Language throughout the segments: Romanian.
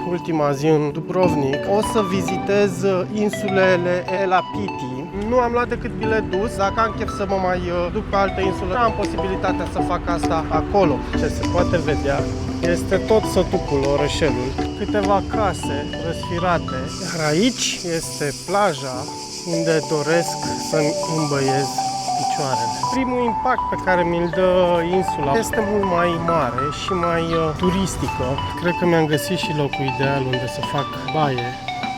ultima zi în Dubrovnik. O să vizitez insulele Elapiti. Nu am luat decât bilet dus. Dacă am chef să mă mai duc pe altă insulă, am posibilitatea să fac asta acolo. Ce se poate vedea este tot sătucul, orășelul. Câteva case răsfirate. Iar aici este plaja unde doresc să-mi îmbăiez picioarele. Primul impact pe care mi-l dă insula este mult mai mare și mai turistică. Cred că mi-am găsit și locul ideal unde să fac baie.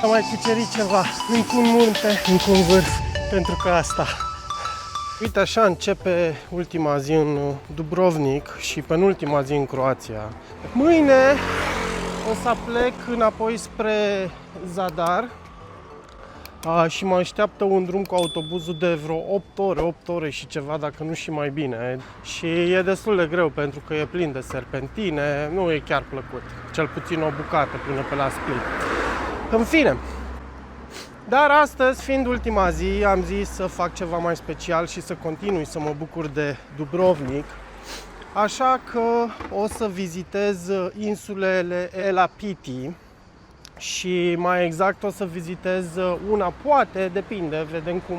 Am mai cucerit ceva, încă un munte, încă un vârf, pentru că asta. Uite, așa începe ultima zi în Dubrovnik și penultima zi în Croația. Mâine o să plec înapoi spre Zadar. Și mă așteaptă un drum cu autobuzul de vreo 8 ore și ceva, dacă nu și mai bine. Și e destul de greu pentru că e plin de serpentine, nu e chiar plăcut. Cel puțin o bucată până pe la Split. În fine. Dar astăzi, fiind ultima zi, am zis să fac ceva mai special și să continui să mă bucur de Dubrovnik. Așa că o să vizitez insulele Elapiti. Și mai exact o să vizitez una, poate, depinde, vedem cum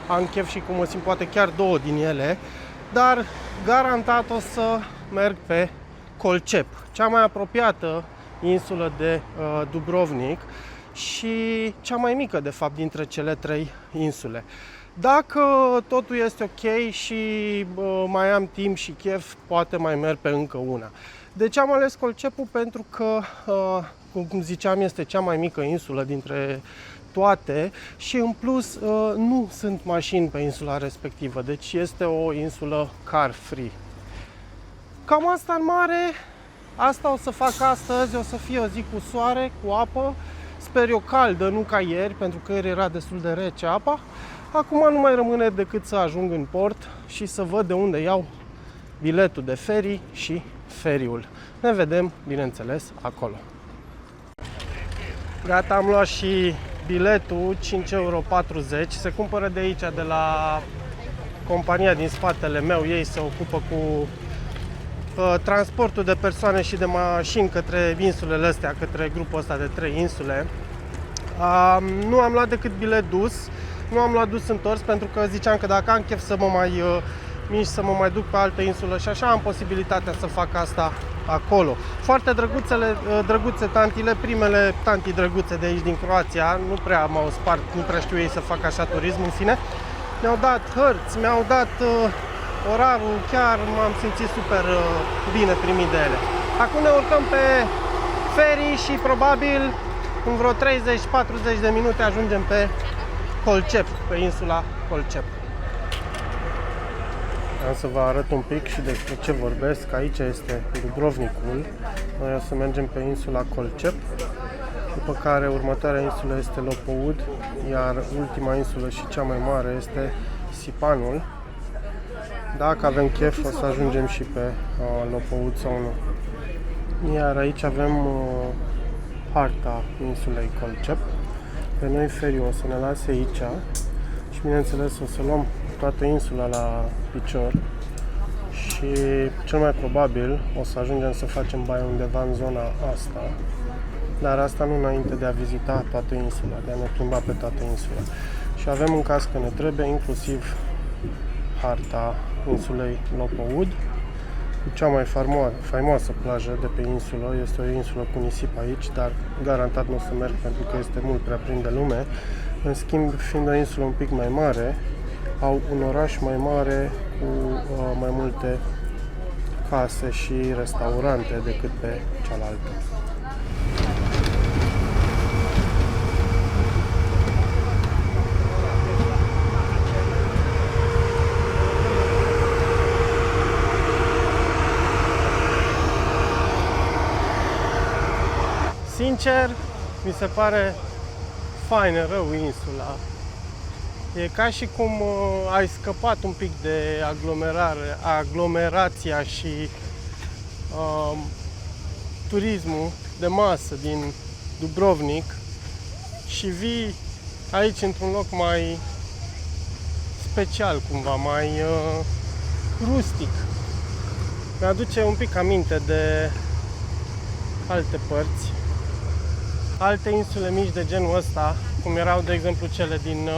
am chef și cum mă simt, poate chiar două din ele. Dar garantat o să merg pe Colcep, cea mai apropiată insulă de Dubrovnik și cea mai mică, de fapt, dintre cele trei insule. Dacă totul este ok și mai am timp și chef, poate mai merg pe încă una. De ce am ales Colcepul? Pentru că, cum ziceam, este cea mai mică insulă dintre toate și în plus nu sunt mașini pe insula respectivă, deci este o insulă car free. Cam asta în mare, asta o să fac astăzi, o să fie o zi cu soare, cu apă, sper eu caldă, nu ca ieri, pentru că ieri era destul de rece apa. Acum nu mai rămâne decât să ajung în port și să văd de unde iau biletul de ferry și feriul. Ne vedem, bineînțeles, acolo. Gata, am luat și biletul, 5,40 euro. Se cumpără de aici, de la compania din spatele meu. Ei se ocupă cu transportul de persoane și de mașini către insulele astea, către grupul ăsta de 3 insule. Nu am luat decât bilet dus, nu am luat dus întors, pentru că ziceam că dacă am chef să mă mai să mă mai duc pe altă insulă și așa am posibilitatea să fac asta acolo. Foarte drăguțe tantile, primele tanti drăguțe de aici din Croația, nu prea m-au spart, nu prea știu ei să fac așa turism, în fine. Mi-au dat hărți, mi-au dat orarul, chiar m-am simțit super bine primit de ele. Acum ne urcăm pe ferry și probabil în vreo 30-40 de minute ajungem pe Colcep, pe insula Colcep. Am să vă arăt un pic și despre ce vorbesc. Aici este Dubrovnikul. Noi o să mergem pe insula Colcep, după care următoarea insulă este Lopoud, iar ultima insulă și cea mai mare este Sipanul. Dacă avem chef, o să ajungem și pe Lopoud sau nu. Iar aici avem harta insulei Colcep. Pe noi feriul o să ne lase aici și, bineînțeles, o să luăm toată insula la picior și cel mai probabil o să ajungem să facem baie undeva în zona asta, dar asta nu înainte de a vizita toată insula, de a ne plimba pe toată insula. Și avem în caz că ne trebuie inclusiv harta insulei Lopoud, cu cea mai faimoasă plajă de pe insulă. Este o insulă cu nisip aici, dar garantat nu o să merg pentru că este mult prea plin de lume. În schimb, fiind o insulă un pic mai mare, au un oraș mai mare cu mai multe case și restaurante decât pe cealaltă. Sincer, mi se pare faină rău insula. E ca și cum ai scăpat un pic de aglomerația și turismul de masă din Dubrovnik și vii aici într-un loc mai special cumva, mai rustic. Mi-aduce un pic aminte de alte părți alte insule mici de genul ăsta, cum erau de exemplu cele din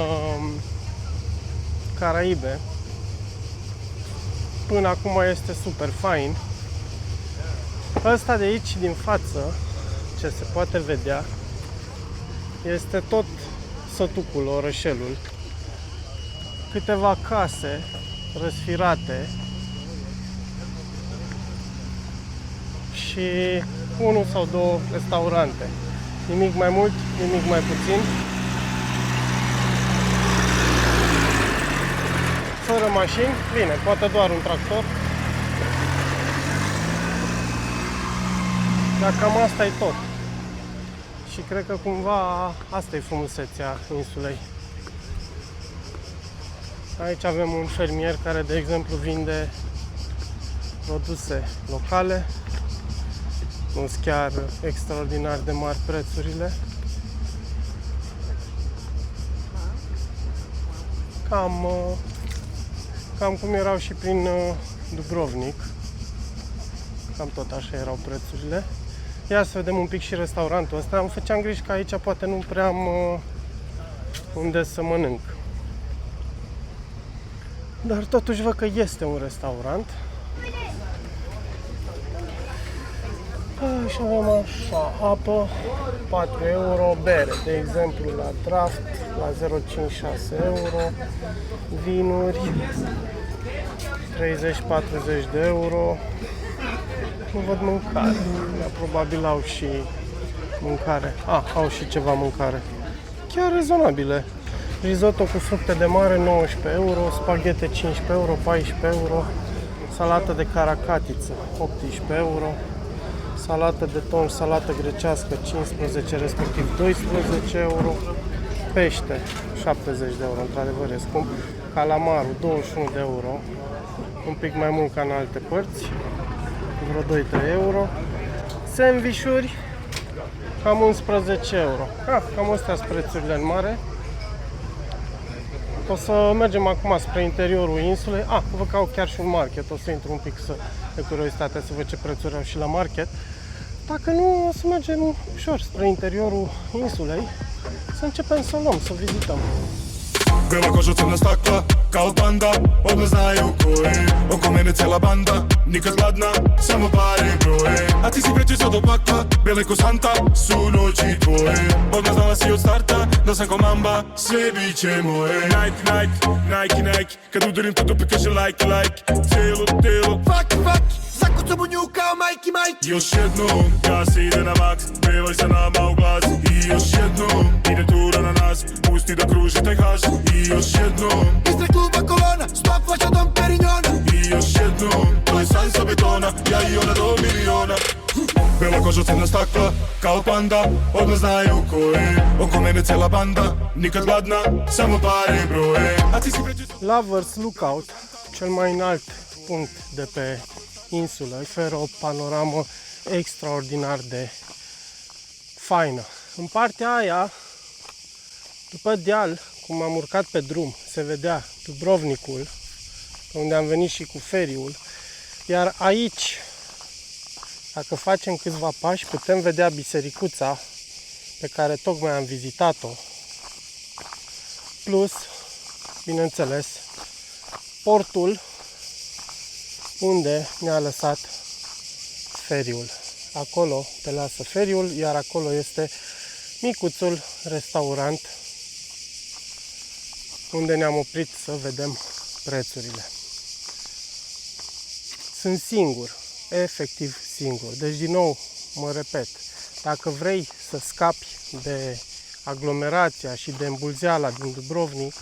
Caraibe, până acum este super fain. Ăsta de aici din față, ce se poate vedea, este tot sătucul, orășelul. Câteva case răsfirate și unul sau două restaurante. Nimic mai mult, nimic mai puțin. Fără mașini, bine, poate doar un tractor. Dar cam asta e tot. Și cred că cumva asta e frumusețea insulei. Aici avem un fermier care, de exemplu, vinde produse locale. Nu sunt chiar extraordinar de mari prețurile. Cam cum erau și prin Dubrovnik. Cam tot așa erau prețurile. Ia să vedem un pic și restaurantul ăsta. Îmi făceam griji că aici poate nu prea am unde să mănânc. Dar totuși văd că este un restaurant. Și avem așa, apă, 4 euro, bere, de exemplu la draft, la 0,56 euro, vinuri, 30-40 de euro. Nu văd mâncare, dar probabil au și mâncare. Au și ceva mâncare. Chiar rezonabile. Risotto cu fructe de mare, 19 euro, spaghete 15 euro, 14 euro, salată de caracatiță, 18 euro, salată de ton, salată grecească, 15, respectiv 12 euro, pește, 70 de euro, într-adevăr e scump, calamarul, 21 de euro, un pic mai mult ca în alte părți, vreo 2-3 euro, sandvișuri, cam 11 euro. Cam astea sunt prețurile în mare. O să mergem acum spre interiorul insulei. Văd că au chiar și un market. O să intru un pic de curiozitate să văd ce prețuri au și la market. Dacă nu, o să mergem ușor spre interiorul insulei, să începem să o luăm, să o vizităm. Bela koža crna stakla, kao panda, odmah znaju ko je. Oko mene cijela banda, nikad gladna, samo pare broje. A ti si prečica do pakla, bele ko Santa, su noći tvoje. Odmah znala si od starta, da sam ko mamba, sve bit će moje. Nike, Nike, Nike, Nike, kad udarim to dupe kaže like, like. Cijelo telo, fuck, fuck, zakucam u nju kao Mikey, Mike. Još jednom, gas ide na max, pevaj sa nama u glas. I još jednom, ide tura na nas, pusti da kruži taj haš. I još jednom, ispred kluba kolona, stop vaša dom Perignona. I još jednom, to je san sa betona, ja i ona do miliona. Bela koža crna stakla, kao panda, odmah znaju ko je. Oko mene cijela banda, nikad gladna, samo pare broje. A ti si prečica... Lovers Lookout, cel mai înalt punct de pe insulă, oferă o panoramă extraordinar de faină. În partea aia, după deal, cum am urcat pe drum, se vedea Dubrovnikul, unde am venit și cu feriul, iar aici, dacă facem câțiva pași, putem vedea bisericuța pe care tocmai am vizitat-o, plus, bineînțeles, portul unde ne-a lăsat feriul. Acolo te lasă feriul, iar acolo este micuțul restaurant unde ne-am oprit să vedem prețurile. Sunt singur, efectiv singur. Deci, din nou, mă repet, dacă vrei să scapi de aglomerația și de îmbulzeala din Dubrovnik,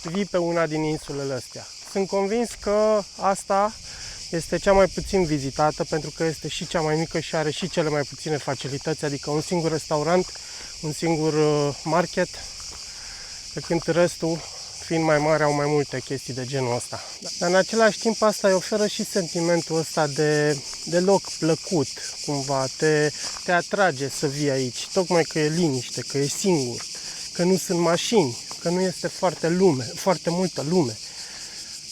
vii pe una din insulele astea. Sunt convins că asta este cea mai puțin vizitată, pentru că este și cea mai mică și are și cele mai puține facilități, adică un singur restaurant, un singur market, pe când restul, fiind mai mare, au mai multe chestii de genul ăsta. Dar în același timp asta îi oferă și sentimentul ăsta de loc plăcut, cumva, te atrage să vii aici, tocmai că e liniște, că e singur, că nu sunt mașini, că nu este foarte multă lume.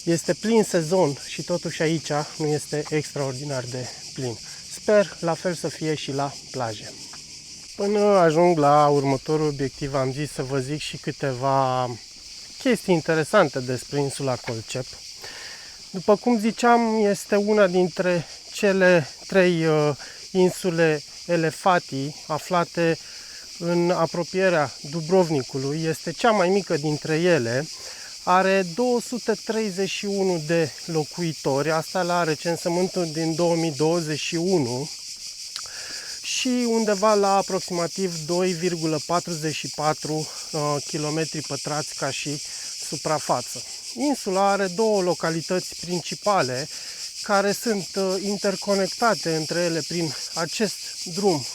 Este plin sezon și totuși aici nu este extraordinar de plin. Sper la fel să fie și la plaje. Până ajung la următorul obiectiv, am zis să vă zic și câteva chestii interesante despre insula Colcep. După cum ziceam, este una dintre cele 3 insule Elefati aflate în apropierea Dubrovnicului. Este cea mai mică dintre ele. Are 231 de locuitori, asta la recensământul din 2021 și undeva la aproximativ 2,44 km pătrați ca și suprafață. Insula are 2 localități principale care sunt interconectate între ele prin acest drum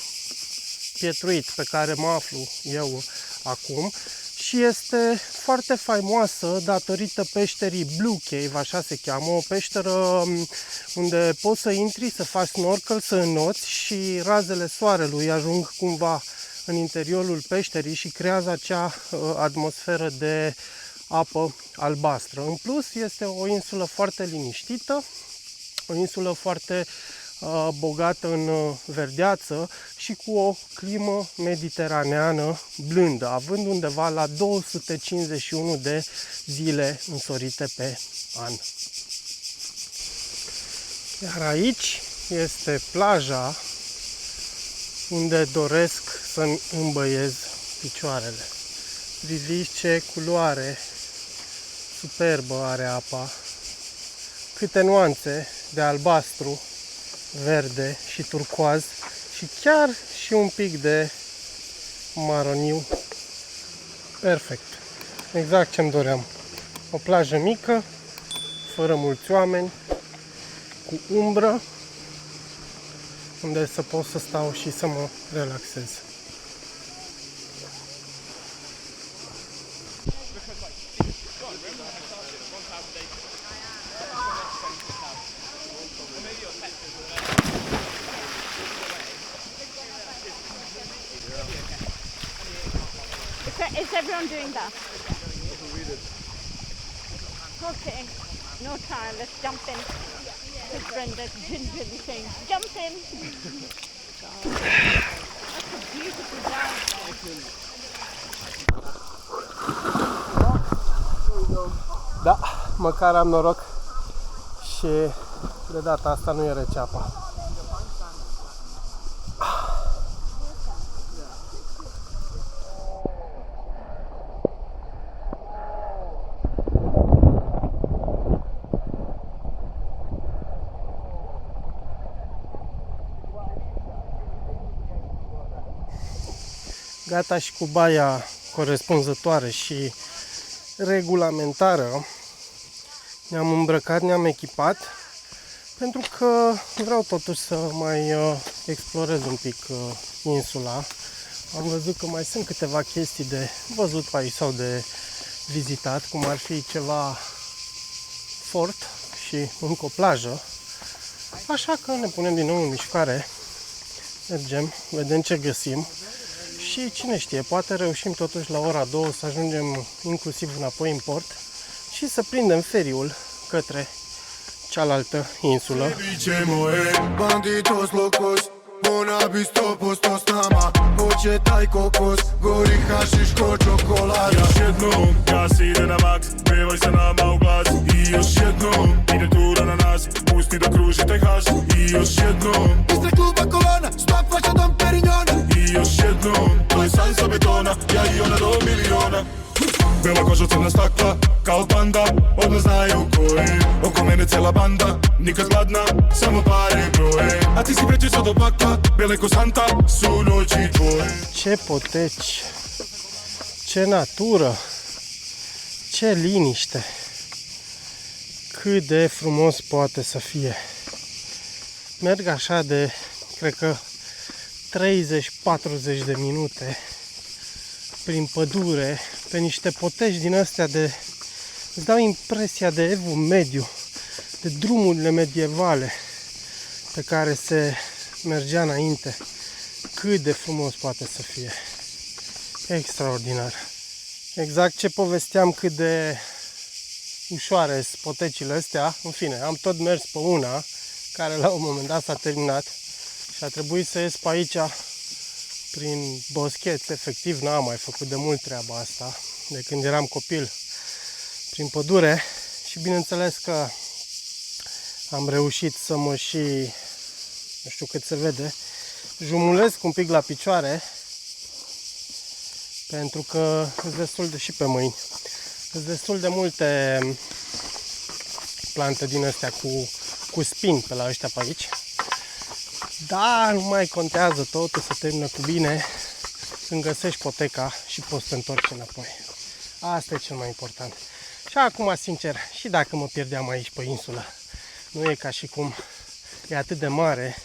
pietruit pe care mă aflu eu acum și este foarte faimoasă datorită peșterii Blue Cave, așa se cheamă, o peșteră unde poți să intri, să faci snorkel, să înnoți și razele soarelui ajung cumva în interiorul peșterii și creează acea atmosferă de apă albastră. În plus, este o insulă foarte liniștită, o insulă foarte bogată în verdeață și cu o climă mediteraneană blândă, având undeva la 251 de zile însorite pe an. Iar aici este plaja unde doresc să-mi îmbăiez picioarele. Priviți ce culoare superbă are apa, câte nuanțe de albastru, verde și turcoaz și chiar și un pic de maroniu. Perfect. Exact ce-mi doream. O plajă mică, fără mulți oameni, cu umbră, unde să pot să stau și să mă relaxez. Is everyone doing that? Okay, no time, let's jump in. Because Brenda's gingerly saying, jump in! That's a beautiful dive. Da, măcar am noroc și de data asta nu e rece apa. Gata și cu baia corespunzătoare și regulamentară. Ne-am îmbrăcat, ne-am echipat pentru că vreau totuși să mai explorez un pic insula. Am văzut că mai sunt câteva chestii de văzut pe aici sau de vizitat, cum ar fi ceva fort și încă o plajă. Așa că ne punem din nou în mișcare, mergem, vedem ce găsim. Și cine știe, poate reușim totuși la ora 2 să ajungem inclusiv înapoi în port și să prindem feriul către cealaltă insulă. Bela koža crna stakla, kao panda, odmah znaju ko je. Oko mene cijela banda, nikad gladna, samo pare broje. A ti si prečica do pakla, bele ko Santa, su noći tvoje. Ce poteci, ce natură, ce liniște, cât de frumos poate să fie. Merg așa de, cred că 30-40 de minute prin pădure, pe niște poteci din astea de, îți dau impresia de evul mediu, de drumurile medievale pe care se mergea înainte. Cât de frumos poate să fie. Extraordinar. Exact ce povesteam, cât de ușoare sunt potecile astea. În fine, am tot mers pe una care la un moment dat s-a terminat și a trebuit să ies pe aici prin boscheți, efectiv n-am mai făcut de mult treaba asta, de când eram copil, prin pădure și bineînțeles că am reușit să mă și, nu știu cât se vede, jumulesc un pic la picioare, pentru că sunt destul de și pe mâini. Sunt destul de multe plante din astea cu spini pe la ăștia pe aici. Dar nu mai contează, totul se termină cu bine când găsești poteca și poți să te întorci înapoi. Asta e cel mai important. Și acum, sincer, și dacă mă pierdeam aici pe insulă, nu e ca și cum e atât de mare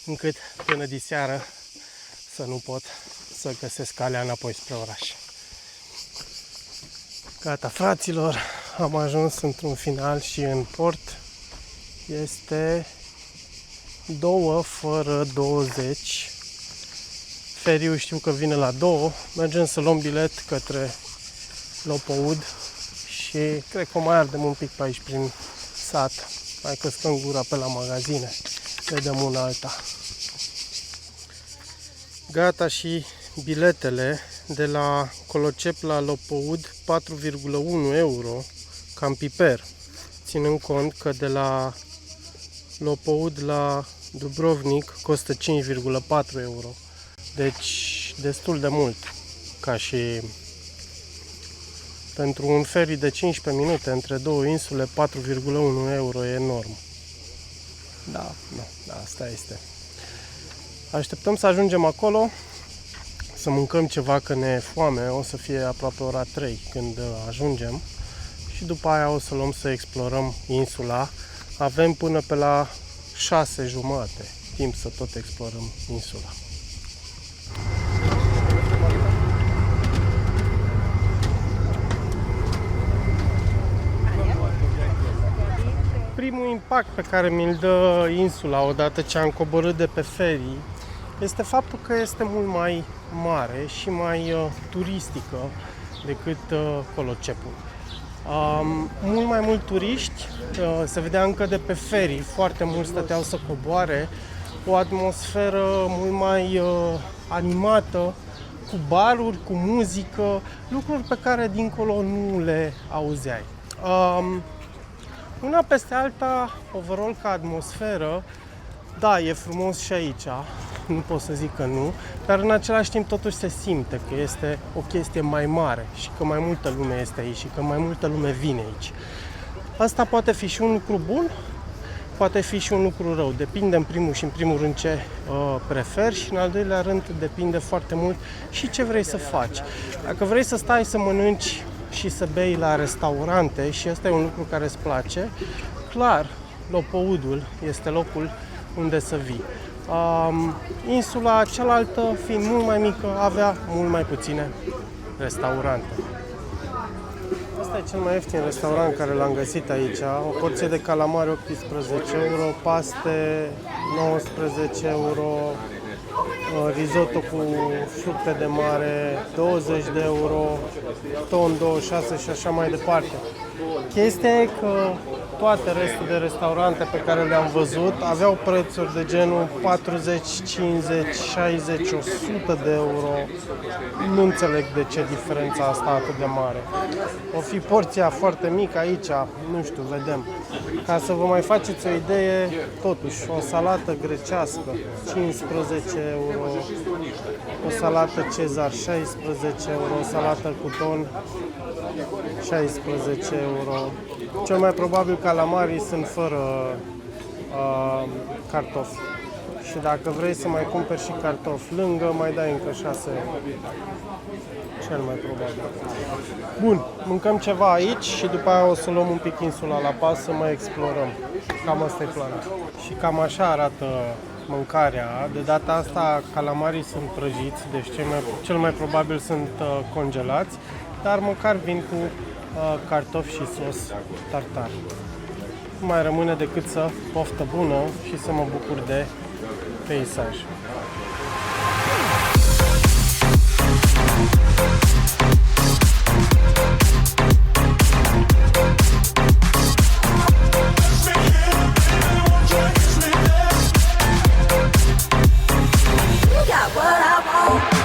încât până diseară să nu pot să găsesc calea înapoi spre oraș. Gata, fraților, am ajuns într-un final și în port. Este 2 fără 20. Feriul știu că vine la 2. Mergem să luăm bilet către Lopoud și cred că o mai ardem un pic pe aici prin sat. Mai căscăm gura pe la magazine. Vedem una alta. Gata și biletele de la Colocep la Lopoud, 4,1 euro, cam piper, ținând cont că de la Lopoud la Dubrovnik costă 5,4 euro. Deci destul de mult, ca și pentru un ferry de 15 minute între două insule, 4,1 euro e enorm. Da, asta este. Așteptăm să ajungem acolo, să mâncăm ceva, că ne e foame, o să fie aproape ora 3 când ajungem și după aia o să luăm să explorăm insula. Avem până pe la 6:30 timp să tot explorăm insula. Primul impact pe care mi-l dă insula odată ce am coborât de pe ferry este faptul că este mult mai mare și mai turistică decât Colocepul. Mult mai mulți turiști, se vedea încă de pe ferry, foarte mulți stăteau să coboare, o atmosferă mult mai animată, cu baruri, cu muzică, lucruri pe care dincolo nu le auzeai. Una peste alta, overall ca atmosferă, da, e frumos și aici, nu pot să zic că nu, dar în același timp totuși se simte că este o chestie mai mare și că mai multă lume este aici și că mai multă lume vine aici. Asta poate fi și un lucru bun, poate fi și un lucru rău, depinde în primul rând ce preferi și în al doilea rând depinde foarte mult și ce vrei să faci. Dacă vrei să stai să mănânci și să bei la restaurante și ăsta e un lucru care îți place, clar, Lopoudul este locul unde să vii. Insula cealaltă, fiind mult mai mică, avea mult mai puține restaurante. Asta e cel mai ieftin restaurant care l-am găsit aici. O porție de calamari 18 euro, paste 19 euro, risotto cu fructe de mare 20 de euro, ton 26 și așa mai departe. Chestia e că toate restul de restaurante pe care le-am văzut aveau prețuri de genul 40, 50, 60, 100 de euro. Nu înțeleg de ce diferența asta atât de mare. O fi porția foarte mică aici, nu știu, vedem. Ca să vă mai faceți o idee, totuși, o salată grecească 15 euro, o salată Cezar 16 euro, o salată cu ton 16 euro. Cel mai probabil calamarii sunt fără cartofi. Și dacă vrei să mai cumperi și cartofi lângă, mai dai încă 6 euro. Cel mai probabil. Bun, mâncăm ceva aici și după aia o să luăm un pic insula la pas să mai explorăm. Cam asta e planul. Și cam așa arată mâncarea. De data asta calamarii sunt prăjiți, deci cel mai probabil sunt congelați, dar măcar vin cu cartofi și sos tartar. Nu mai rămâne decât să poftă bună și să mă bucur de peisaj. Got what I want.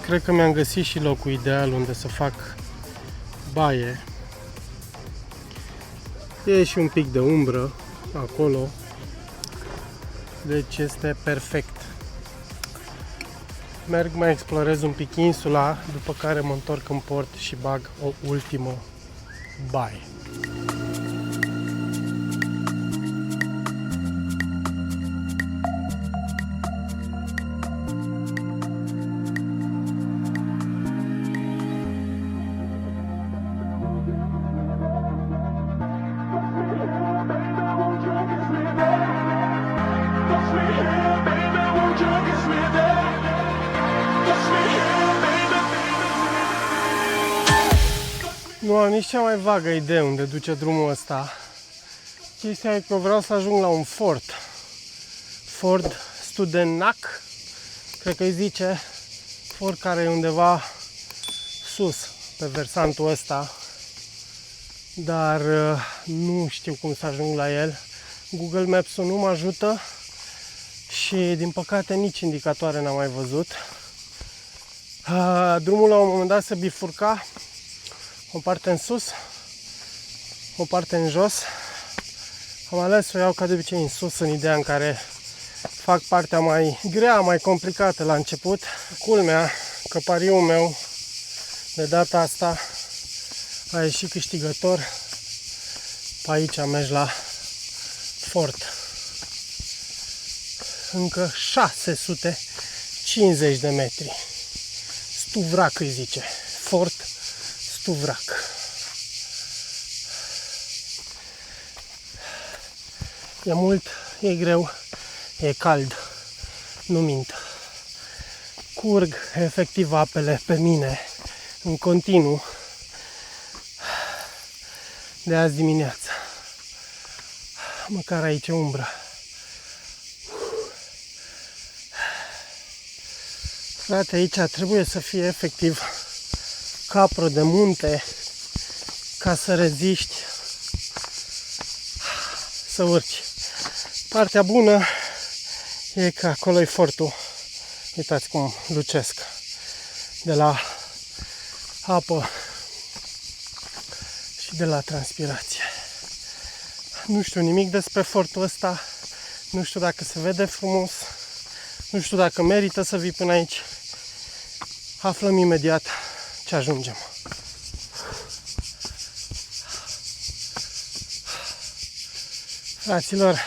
cred că mi-am găsit și locul ideal unde să fac baie. E și un pic de umbră acolo, deci este perfect. Merg, mai explorez un pic insula, după care mă întorc în port și bag o ultimă baie. Nu am nici cea mai vagă idee unde duce drumul ăsta. Chestia e că vreau să ajung la un fort. Fort Studenac, cred că îi zice. Fort care e undeva sus, pe versantul ăsta. Dar nu știu cum să ajung la el. Google Maps-ul nu mă ajută și din păcate nici indicatoare n-am mai văzut. Drumul la un moment dat se bifurca. O parte în sus, o parte în jos. Am ales să o iau ca de obicei în sus, în ideea în care fac partea mai grea, mai complicată la început. Culmea că pariul meu de data asta a ieșit câștigător. Pe aici mergi la fort. Încă 650 de metri. Stuvrac îi zice. Fort Stuvrac. E mult, e greu, e cald, nu mint. Curg efectiv apele pe mine în continuu de azi dimineață. Măcar aici e umbră. Frate, aici trebuie să fie efectiv capră de munte ca să reziști să urci. Partea bună e că acolo e fortul. Uitați cum lucesc de la apă și de la transpirație. Nu știu nimic despre fortul ăsta, nu știu dacă se vede frumos, nu știu dacă merită să vii până aici. Aflăm imediat ce ajungem. Fraților,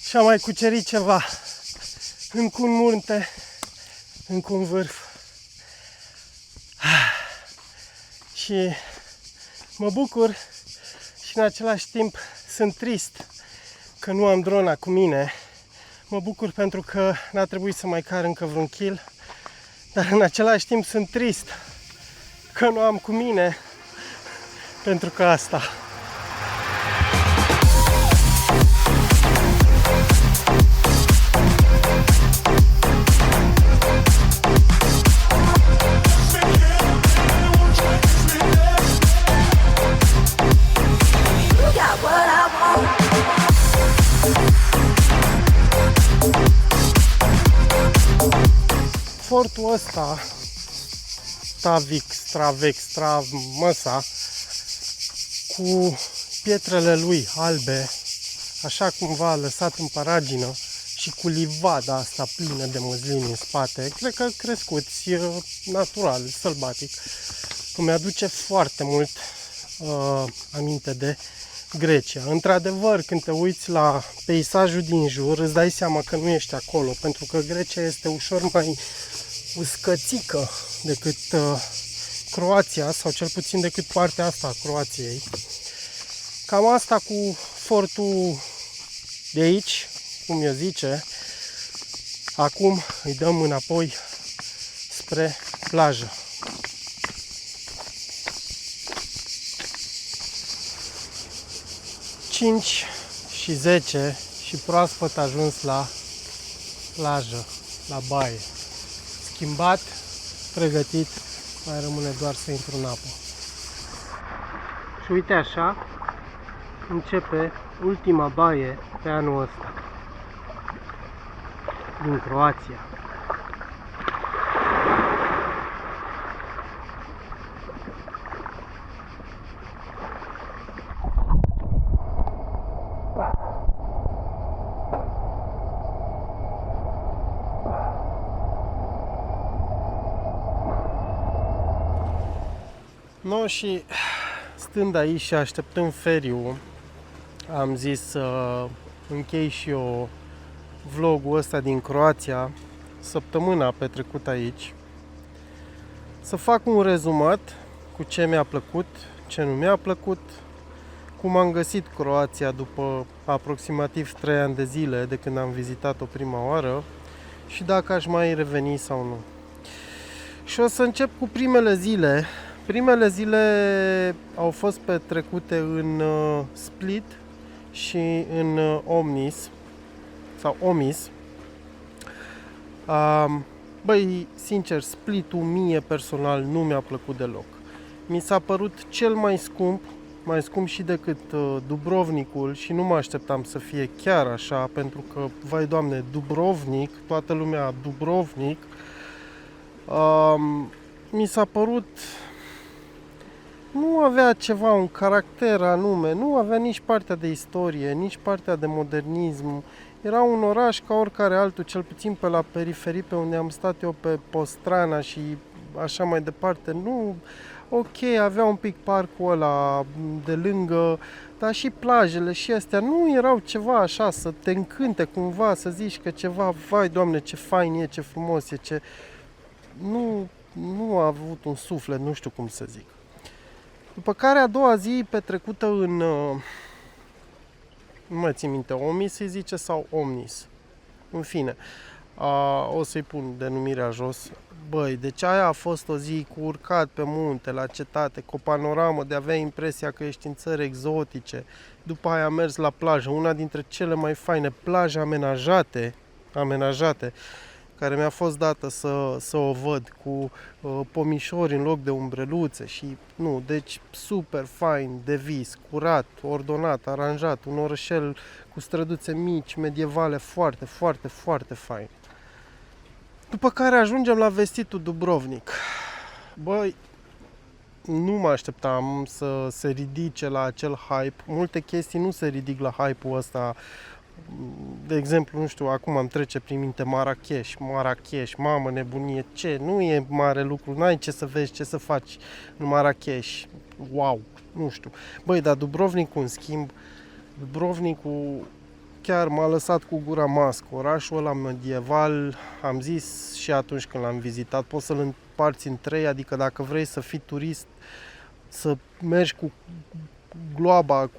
și-am mai cucerit ceva. Încă un munte, încă un vârf. Și mă bucur și în același timp sunt trist că nu am drona cu mine. Mă bucur pentru că n-a trebuit să mai car încă vreun kill. Dar în același timp sunt trist că nu am cu mine, pentru că asta. Fortul ăsta, Stravextramăsa, cu pietrele lui albe, așa cumva lăsat în paragină și cu livada asta plină de măslini în spate, cred că crescuți natural, sălbatic, îmi aduce foarte mult aminte de Grecia. Într-adevăr, când te uiți la peisajul din jur, îți dai seama că nu ești acolo, pentru că Grecia este ușor mai uscățică decât Croația, sau cel puțin decât partea asta a Croației. Cam asta cu fortul de aici, cum eu zice. Acum îi dăm înapoi spre plajă. Cinci și 10 și proaspăt ajuns la plajă, la baie. Schimbat, pregătit, mai rămâne doar să intru în apă. Și uite așa începe ultima baie pe anul ăsta din Croația. No și stând aici și așteptând feriul, am zis să închei și eu vlogul ăsta din Croația, săptămâna petrecută aici, să fac un rezumat cu ce mi-a plăcut, ce nu mi-a plăcut, cum am găsit Croația după aproximativ 3 ani de zile de când am vizitat-o prima oară și dacă aș mai reveni sau nu. Și o să încep cu primele zile. Primele zile au fost petrecute în Split și în Omis. Băi, sincer, Split-ul mie personal nu mi-a plăcut deloc. Mi s-a părut cel mai scump și decât Dubrovnikul și nu mă așteptam să fie chiar așa, pentru că, vai Doamne, Dubrovnik, toată lumea Dubrovnik, mi s-a părut, nu avea ceva, un caracter anume, nu avea nici partea de istorie, nici partea de modernism. Era un oraș ca oricare altul, cel puțin pe la periferie, pe unde am stat eu, pe Postrana și așa mai departe. Nu, ok, avea un pic parcul ăla de lângă, dar și plajele și astea nu erau ceva așa să te încânte cumva, să zici că ceva, vai Doamne, ce fain e, ce frumos e, ce... Nu a avut un suflet, nu știu cum să zic. După care a doua zi petrecută în, nu mai țin minte, Omis se zice sau Omnis. În fine, o să-i pun denumirea jos. Băi, deci aia a fost o zi cu urcat pe munte, la cetate, cu o panoramă de avea impresia că ești în țări exotice. După aia am mers la plajă, una dintre cele mai faine plaje amenajate, care mi-a fost dată să o văd, cu pomișori în loc de umbreluțe și, nu, deci super fain, de vis, curat, ordonat, aranjat, un orășel cu străduțe mici, medievale, foarte, foarte, foarte fain. După care ajungem la vestitul Dubrovnik. Băi, nu mă așteptam să se ridice la acel hype. Multe chestii nu se ridic la hype-ul ăsta. De exemplu, nu știu, acum îmi trece prin minte Marrakech, mamă, nebunie, ce? Nu e mare lucru, n-ai ce să vezi, ce să faci în Marrakech. Wow, nu știu. Băi, dar Dubrovnikul, în schimb, Dubrovnikul chiar m-a lăsat cu gura mască. Orașul ăla medieval, am zis și atunci când l-am vizitat, poți să-l împarți în 3, adică dacă vrei să fii turist, să mergi cu gloaba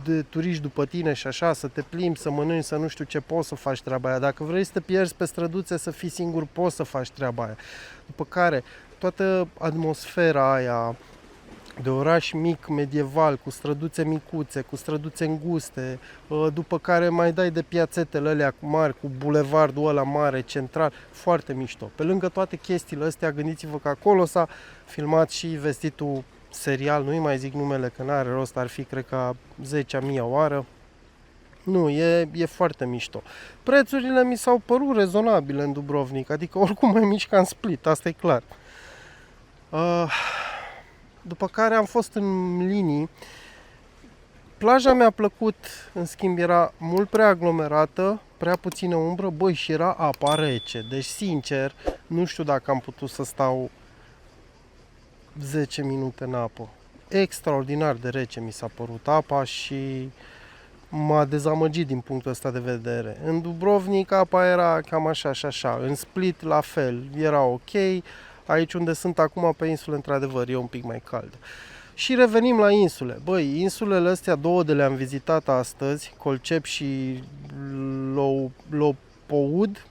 de turiști după tine și așa, să te plimbi, să mănânci, să nu știu ce, poți să faci treaba aia. Dacă vrei să te pierzi pe străduțe, să fii singur, poți să faci treaba aia. După care, toată atmosfera aia de oraș mic, medieval, cu străduțe micuțe, cu străduțe înguste, după care mai dai de piațetele alea mari, cu bulevardul ăla mare, central, foarte mișto. Pe lângă toate chestiile astea, gândiți-vă că acolo s-a filmat și vestitul serial, nu-i mai zic numele că n-are rost, ar fi cred că 10.000 oară. Nu, e foarte mișto. Prețurile mi s-au părut rezonabile în Dubrovnik, adică oricum mai mici ca în Split, asta e clar. După care am fost în linii. Plaja mi-a plăcut, în schimb era mult prea aglomerată, prea puțină umbră, băi, și era apa rece. Deci, sincer, nu știu dacă am putut să stau 10 minute în apă. Extraordinar de rece mi s-a părut apa și m-a dezamăgit din punctul ăsta de vedere. În Dubrovnik apa era cam așa și așa. În Split la fel, era ok. Aici unde sunt acum pe insule, într-adevăr, e un pic mai cald. Și revenim la insule. Băi, insulele astea două de le-am vizitat astăzi, Colcep și Lopoud,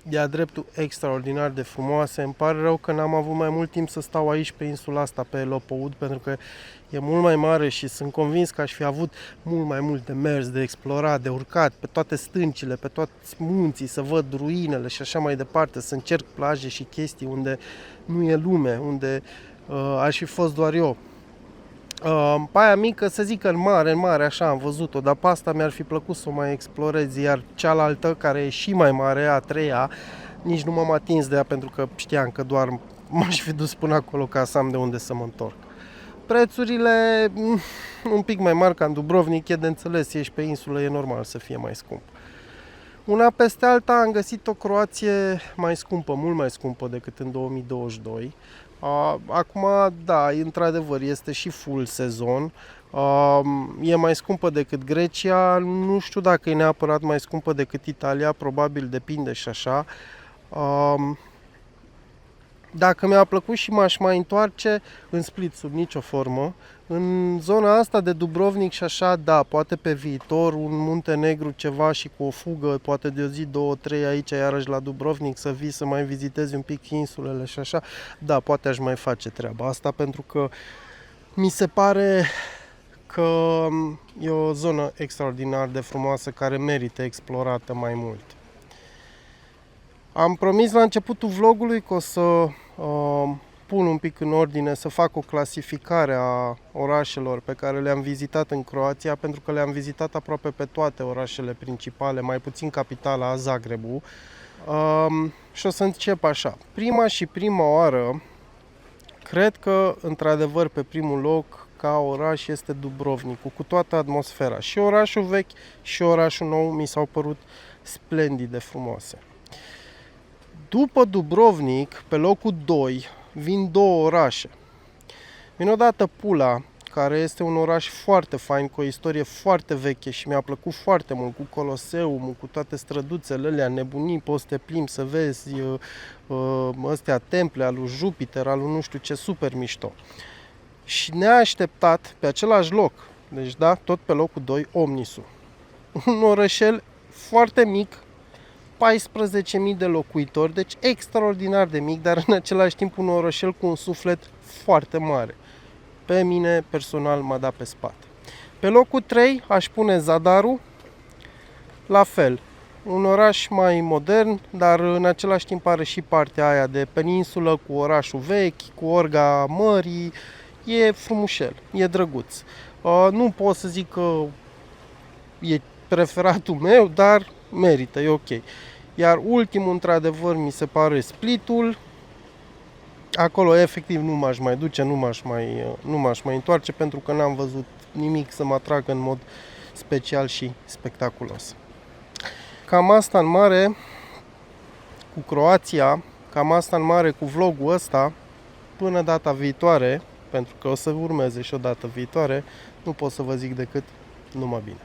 de-a dreptul extraordinar de frumoase. Îmi pare rău că n-am avut mai mult timp să stau aici pe insula asta, pe Lopoud, pentru că e mult mai mare și sunt convins că aș fi avut mult mai mult de mers, de explorat, de urcat pe toate stâncile, pe toți munții, să văd ruinele și așa mai departe, să încerc plaje și chestii unde nu e lume, unde aș fi fost doar eu. Pe aia mică, să zic că în mare, așa am văzut-o, dar pe asta mi-ar fi plăcut să o mai explorez, iar cealaltă, care e și mai mare, a treia, nici nu m-am atins de ea pentru că știam că doar m-aș fi dus până acolo ca să am de unde să mă întorc. Prețurile un pic mai mari ca în Dubrovnik, e de înțeles, ești pe insulă, e normal să fie mai scump. Una peste alta am găsit o Croație mai scumpă, mult mai scumpă decât în 2022. Acum, da, într-adevăr, este și full sezon. E mai scumpă decât Grecia, nu știu dacă e neapărat mai scumpă decât Italia, probabil depinde și așa. Dacă mi-a plăcut și m-aș mai întoarce, în Split sub nicio formă. În zona asta de Dubrovnik și așa, da, poate pe viitor, un Muntenegru ceva și cu o fugă, poate de o zi, 2-3 aici, iarăși la Dubrovnik, să vii să mai vizitezi un pic insulele și așa, da, poate aș mai face treaba asta, pentru că mi se pare că e o zonă extraordinar de frumoasă care merită explorată mai mult. Am promis la începutul vlogului că o să pun un pic în ordine, să fac o clasificare a orașelor pe care le-am vizitat în Croația, pentru că le-am vizitat aproape pe toate orașele principale, mai puțin capitala, Zagrebu. Și o să încep așa. Prima oară, cred că, într-adevăr, pe primul loc, ca oraș, este Dubrovnikul, cu toată atmosfera. Și orașul vechi și orașul nou mi s-au părut splendid de frumoase. După Dubrovnik, pe locul 2, vin două orașe. Vine odată Pula, care este un oraș foarte fain, cu o istorie foarte veche și mi-a plăcut foarte mult, cu Coloseumul, cu toate străduțele alea, nebunii, poți să te plimbi, să vezi ăstea temple al lui Jupiter, al lui nu știu ce, super mișto. Și neașteptat, pe același loc, deci da, tot pe locul 2, Omnisul. Un orășel foarte mic, 14.000 de locuitori, deci extraordinar de mic, dar în același timp un orășel cu un suflet foarte mare. Pe mine, personal, m-a dat pe spate. Pe locul 3 aș pune Zadaru, la fel. Un oraș mai modern, dar în același timp are și partea aia de peninsulă, cu orașul vechi, cu orga mării. E frumușel, e drăguț. Nu pot să zic că e preferatul meu, dar merită, e ok. Iar ultimul, într-adevăr, mi se pare Splitul. Acolo, efectiv, nu m-aș mai duce, nu m-aș mai întoarce, pentru că n-am văzut nimic să mă atragă în mod special și spectaculos. Cam asta în mare cu Croația, cam asta în mare cu vlogul ăsta. Până data viitoare, pentru că o să urmeze și o dată viitoare, nu pot să vă zic decât numai bine.